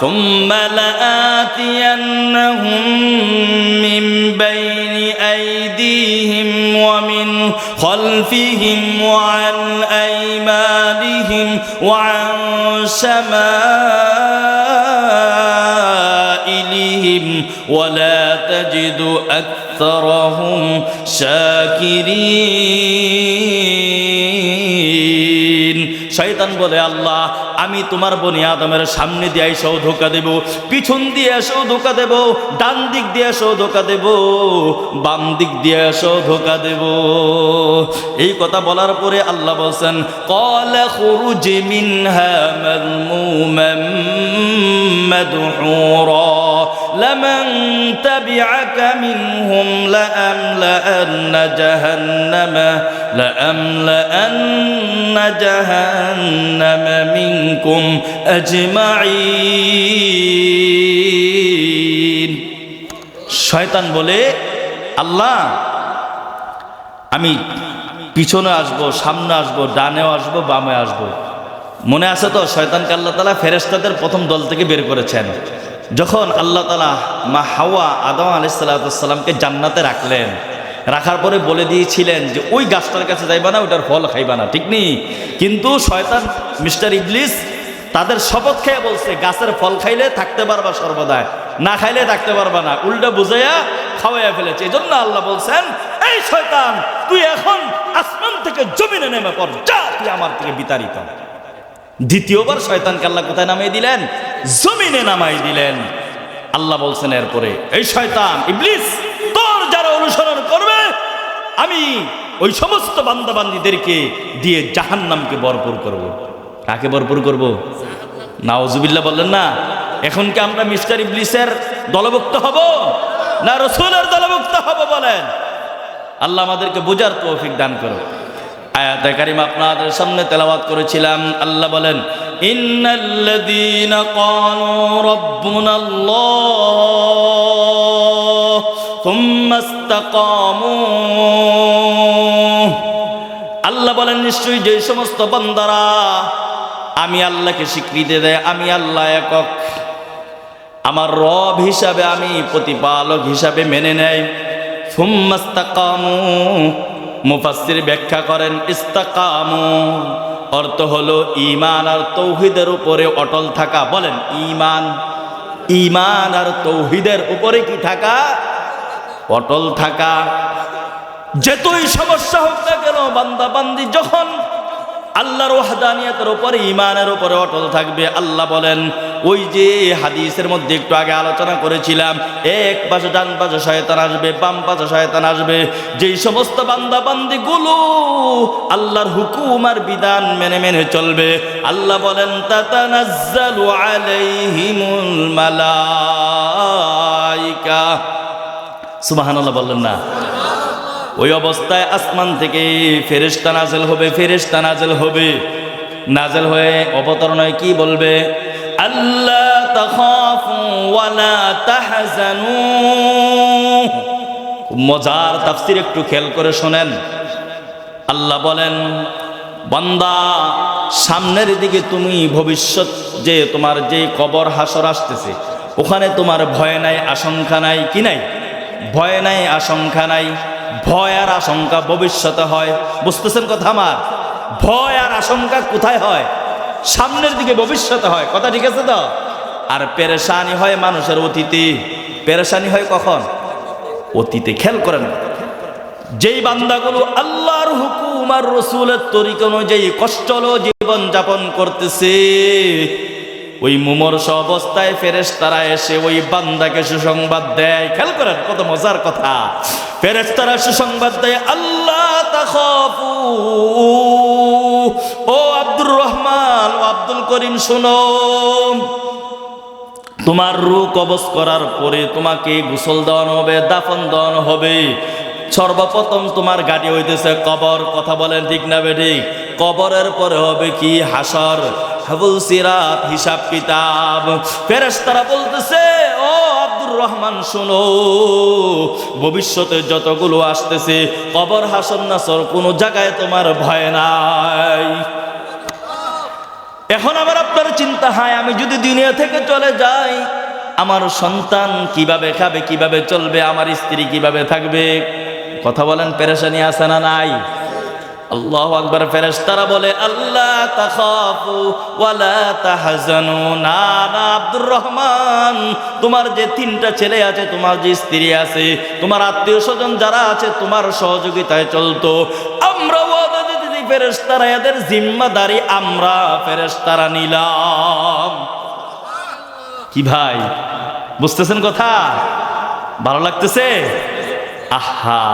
ثم لآتينهم من بين أيديهم ومن خلفهم وعن أيمانهم وعن شمائلهم ولا تجد أكثرهم شاكرين শয়তান বলে, আল্লাহ আমি তোমার বনি আদমের সামনে দিয়ে এসেও ধোঁকা দেব, পিছন দিয়ে এসেও ধোঁকা দেব, ডান দিক দিয়ে এসেও ধোঁকা দেব, বাম দিক দিয়ে এসেও ধোঁকা দেব। এই কথা বলার পরে আল্লাহ বলছেন, ক্বালা খুরুজ মিনহা মাযমুমান মাদহুরা লামান তাবিআকা মিনহুম লাআমলাআন্না জাহান্নামা মিনকুম আজমাইন। শয়তান বলে, আল্লাহ আমি পিছনে আসবো, সামনে আসবো, ডানেও আসবো, বামে আসবো। মনে আছে তো, শয়তানকে আল্লাহ তাআলা ফেরেশতাদের প্রথম দল থেকে বের করেছেন। যখন আল্লাহ তাআলা মা হাওয়া আদম আলাইহিস সালামকে জান্নাতে রাখলেন, রাখার পরে বলে দিয়েছিলেন যে ওই গাছটার কাছে যাইবা না, ওটার ফল খাইবা না, ঠিক নেই? কিন্তু শয়তান মিস্টার ইবলিস তাদের শপথ খেয়ে বলছে, গাছের ফল খাইলে থাকতে পারবা সর্বদা, না খাইলে থাকতে পারবা না, উল্টা বুঝাইয়া খাওয়াইয়া ফেলেছে। এই জন্য আল্লাহ বলছেন, এই শয়তান তুই এখন আসমান থেকে জমিনে নেমে পড়, যা তুই আমার থেকে বিতাড়িত। দ্বিতীয়বার শয়তানকে আল্লাহ কোথায় নামাই দিলেন? জমিনে নামাই দিলেন। আল্লাহ বলছেন এরপরে, এই শয়তান ইবলিস, তোর যারা অনুসরণ করবে আমি ওই সমস্ত বান্দাবান্দীদেরকে দিয়ে জাহান্নামকে ভরপুর করব। কাকে ভরপুর করব? নাউজুবিল্লাহ বললেন না। এখন কি আমরা মিস্টার ইবলিসের দলভুক্ত হব না রাসূলের দলভুক্ত হব? বলেন। আল্লাহ আমাদেরকে বোঝার তৌফিক দান করুন। আয়াতে কারিমা আপনাদের সামনে তেলাওয়াত করেছিলাম। আল্লাহ বলেন, ইন্নাল্লাযীনা ক্বালু রাব্বুনাল্লাহ সুম্মা ইসতাকামু। আল্লাহ বলেন, নিশ্চয়ই যে সমস্ত বান্দারা আমি আল্লাহকে স্বীকৃতি দেয়, আমি আল্লাহ একক, আমার রব হিসাবে, আমি প্রতিপালক হিসাবে মেনে নেয়, সুম্মা ইসতাকামু, মুফাসসির ব্যাখ্যা করেন ইসতাকামু অর্থ হলো ঈমান আর তৌহিদের উপরে অটল থাকা। বলেন, ঈমান আর তৌহিদের উপরে কি থাকা? অটল থাকা। যেতই সমস্যা হোক না কেন, বান্দা বান্দি যখন আল্লাহর ওয়াহদানিয়তের উপরে, ঈমানের উপরে অটল থাকবে, আল্লাহ বলেন, ওই যে হাদিসের মধ্যে একটু আগে আলোচনা করেছিলাম, এক পাশে ডান পাশে শয়তান আসবে, বাম পাশে শয়তান আসবে। যেই সমস্ত বান্দা বান্দিগুলো আল্লাহর হুকুম আর বিধান মেনে মেনে চলবে, আল্লাহ বলেন, তাতানাজ্জালু আলাইহিমুল মালাইকা। সুবহানাল্লাহ বললেন না? ওই অবস্থায় আসমান থেকে ফেরেশতা নাযিল হবে, ফেরেশতা নাযিল হবে। নাযিল হয়ে অবতরণ হয় কি বলবে? আল্লা তাখাফু ওয়ালা তাহজানু। মজার তাফসীর একটু খেয়াল করে শোনেন। আল্লাহ বলেন, বান্দা সামনের দিকে তুমি ভবিষ্যৎ যে তোমার যে কবর হাসর আসতেছে, ওখানে তোমার ভয় নাই, আশঙ্কা নাই, কি নাই? ভয় নাই, আশঙ্কা নাই। ভয় আর আশঙ্কা ভবিষ্যতে হয়। বুঝতেছেন কথা আমার? ভয় আর আশঙ্কা কোথায় হয়? সামনের দিকে, ভবিষ্যতে হয়। কথা ঠিক আছে তো? আর পেরেশানি হয় মানুষের অতীতে। পেরেশানি হয় কখন? অতীতে। খেয়াল করেন, যেই বান্দাগুলো আল্লাহর হুকুম আর রাসূলের তরিকা অনুযায়ী কষ্টল জীবন যাপন করতেছে, ওই মুমূর্ষ অবস্থায় ফেরেশতারা এসে ওই বান্দাকে সুসংবাদ দেয়। খেয়াল করেন, কত মজার কথা। ফেরেশতারা সুসংবাদ দেয়, আল্লাহ তাখাফু, ও আব্দুর রহমান, ও আব্দুল করিম, শোনো, তোমার রূহ কবজ করার পরে তোমাকে গোসল দেওয়ানো হবে, দাফন দেওয়ানো হবে। সর্বপ্রথম তোমার গাড়ি হইতেছে কবর। কথা বলেন ঠিক না বেঠিক? কবরের পরে হবে কি? হাসর, হাবুল সিরাত, হিসাব কিতাব। ফেরেশতারা বলতেছে, ও আব্দুর রহমান শোনো, ভবিষ্যতে যতগুলো আসতেছে, কবর, হাসর, নাসর, কোনো জায়গায় তোমার ভয় নাই। এখন আবার আপনার চিন্তা হয় আমি যদি দুনিয়া থেকে চলে যাই আমার সন্তান কিভাবে খাবে, কিভাবে চলবে, আমার স্ত্রী কিভাবে থাকবে? কথা বলেন, পেরেশানি আছে না নাই? আল্লাহু আকবার। ফেরেশতারা বলে আল্লাহ তাখাফু ওয়ালা তাহজানু। না না আব্দুর রহমান, তোমার যে 3টা ছেলে আছে, তোমার যে স্ত্রী আছে, তোমার আত্মীয় স্বজন যারা আছে তোমার সহযোগিতায় চলতো, আমরা ওয়াদা দিতেছি ফেরেশতারা এদের জিম্মাদারি আমরা ফেরেশতারা নিলাম। কি ভাই, বুঝতেছেন কথা? ভালো লাগতেছে? আহা,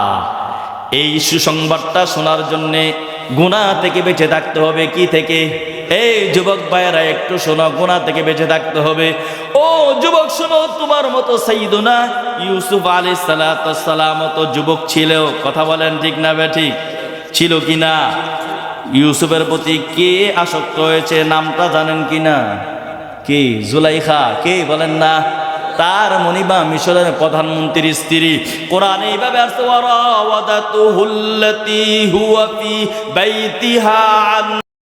এই সুসংবাদটা শোনার জন্যে গুনাহ থেকে বেঁচে থাকতে হবে। কি থেকে? এই যুবক ভাইয়েরা একটু শোনো, গুনাহ থেকে বেঁচে থাকতে হবে। ও যুবক শোনো, তোমার মতো সাইয়্যিদুনা ইউসুফ আলাইহিস সালাম তো যুবক ছিল। কথা বলেন ঠিক না বেঠিক? ছিল কি না? ইউসুফের প্রতি কে আসক্ত হয়েছে নামটা জানেন কি না? কে? জুলাইখা। কে বলেন না? তার মনিবা মিশরের প্রধানমন্ত্রীর স্ত্রী। কোরআনে এইভাবে আসছে ওয়ারাওয়াদাতুহুল্লাতী হুয়া ফি বাইতিহা আন